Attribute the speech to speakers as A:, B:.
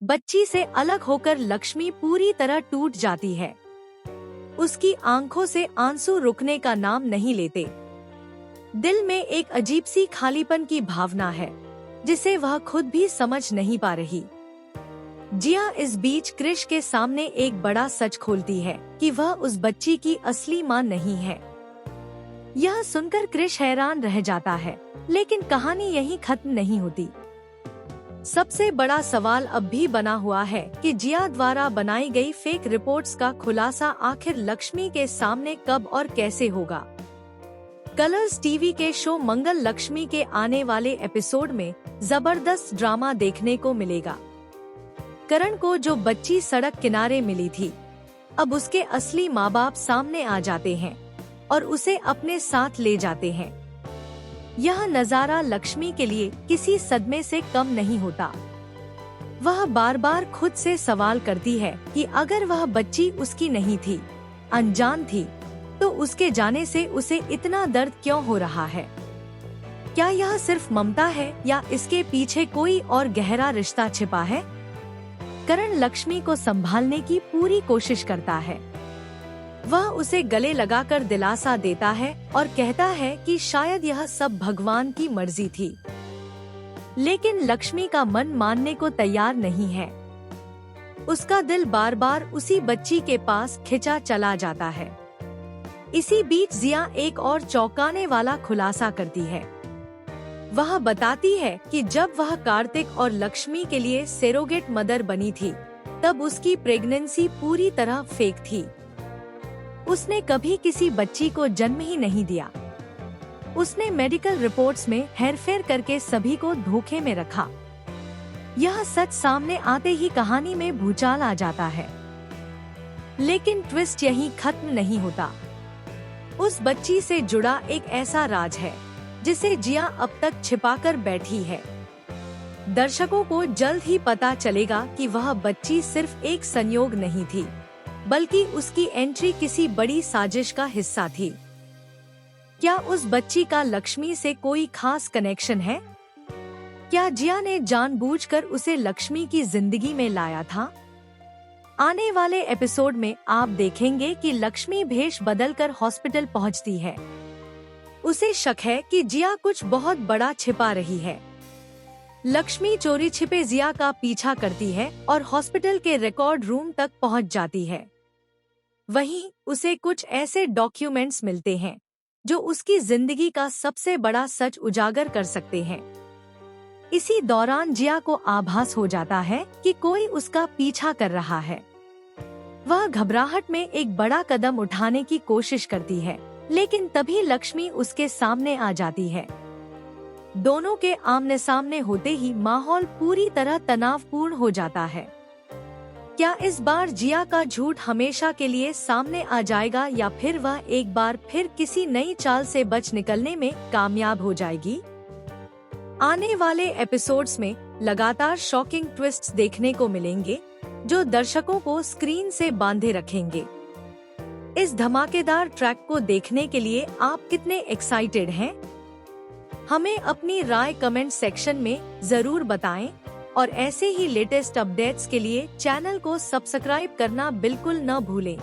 A: बच्ची से अलग होकर लक्ष्मी पूरी तरह टूट जाती है। उसकी आंखों से आंसू रुकने का नाम नहीं लेते। दिल में एक अजीब सी खालीपन की भावना है जिसे वह खुद भी समझ नहीं पा रही। जिया इस बीच क्रिश के सामने एक बड़ा सच खोलती है कि वह उस बच्ची की असली मां नहीं है। यह सुनकर क्रिश हैरान रह जाता है, लेकिन कहानी यहीं खत्म नहीं होती। सबसे बड़ा सवाल अब भी बना हुआ है कि जिया द्वारा बनाई गई फेक रिपोर्ट्स का खुलासा आखिर लक्ष्मी के सामने कब और कैसे होगा। कलर्स टीवी के शो मंगल लक्ष्मी के आने वाले एपिसोड में जबरदस्त ड्रामा देखने को मिलेगा। करण को जो बच्ची सड़क किनारे मिली थी, अब उसके असली माँ बाप सामने आ जाते हैं और उसे अपने साथ ले जाते हैं। यह नजारा लक्ष्मी के लिए किसी सदमे से कम नहीं होता। वह बार बार खुद से सवाल करती है कि अगर वह बच्ची उसकी नहीं थी, अनजान थी, तो उसके जाने से उसे इतना दर्द क्यों हो रहा है। क्या यह सिर्फ ममता है या इसके पीछे कोई और गहरा रिश्ता छिपा है। करण लक्ष्मी को संभालने की पूरी कोशिश करता है। वह उसे गले लगाकर दिलासा देता है और कहता है कि शायद यह सब भगवान की मर्जी थी। लेकिन लक्ष्मी का मन मानने को तैयार नहीं है। उसका दिल बार बार उसी बच्ची के पास खिंचा चला जाता है। इसी बीच जिया एक और चौंकाने वाला खुलासा करती है। वह बताती है कि जब वह कार्तिक और लक्ष्मी के लिए सेरोगेट मदर बनी थी, तब उसकी प्रेगनेंसी पूरी तरह फेक थी। उसने कभी किसी बच्ची को जन्म ही नहीं दिया। उसने मेडिकल रिपोर्ट्स में हेरफेर करके सभी को धोखे में रखा। यह सच सामने आते ही कहानी में भूचाल आ जाता है। लेकिन ट्विस्ट यहीं खत्म नहीं होता। उस बच्ची से जुड़ा एक ऐसा राज है जिसे जिया अब तक छिपाकर बैठी है। दर्शकों को जल्द ही पता चलेगा कि वह बच्ची सिर्फ एक संयोग नहीं थी, बल्कि उसकी एंट्री किसी बड़ी साजिश का हिस्सा थी। क्या उस बच्ची का लक्ष्मी से कोई खास कनेक्शन है? क्या जिया ने जानबूझकर उसे लक्ष्मी की जिंदगी में लाया था? आने वाले एपिसोड में आप देखेंगे कि लक्ष्मी भेष बदलकर हॉस्पिटल पहुंचती है। उसे शक है कि जिया कुछ बहुत बड़ा छिपा रही है। लक्ष्मी चोरी छिपे जिया का पीछा करती है और हॉस्पिटल के रिकॉर्ड रूम तक पहुंच जाती है। वहीं उसे कुछ ऐसे डॉक्यूमेंट्स मिलते हैं जो उसकी जिंदगी का सबसे बड़ा सच उजागर कर सकते हैं। इसी दौरान जिया को आभास हो जाता है कि कोई उसका पीछा कर रहा है। वह घबराहट में एक बड़ा कदम उठाने की कोशिश करती है, लेकिन तभी लक्ष्मी उसके सामने आ जाती है। दोनों के आमने सामने होते ही माहौल पूरी तरह तनावपूर्ण हो जाता है। क्या इस बार जिया का झूठ हमेशा के लिए सामने आ जाएगा या फिर वह एक बार फिर किसी नई चाल से बच निकलने में कामयाब हो जाएगी? आने वाले एपिसोड्स में लगातार शॉकिंग ट्विस्ट्स देखने को मिलेंगे जो दर्शकों को स्क्रीन से बांधे रखेंगे। इस धमाकेदार ट्रैक को देखने के लिए आप कितने एक्साइटेड हैं? हमें अपनी राय कमेंट सेक्शन में जरूर बताएं और ऐसे ही लेटेस्ट अपडेट्स के लिए चैनल को सब्सक्राइब करना बिल्कुल न भूलें।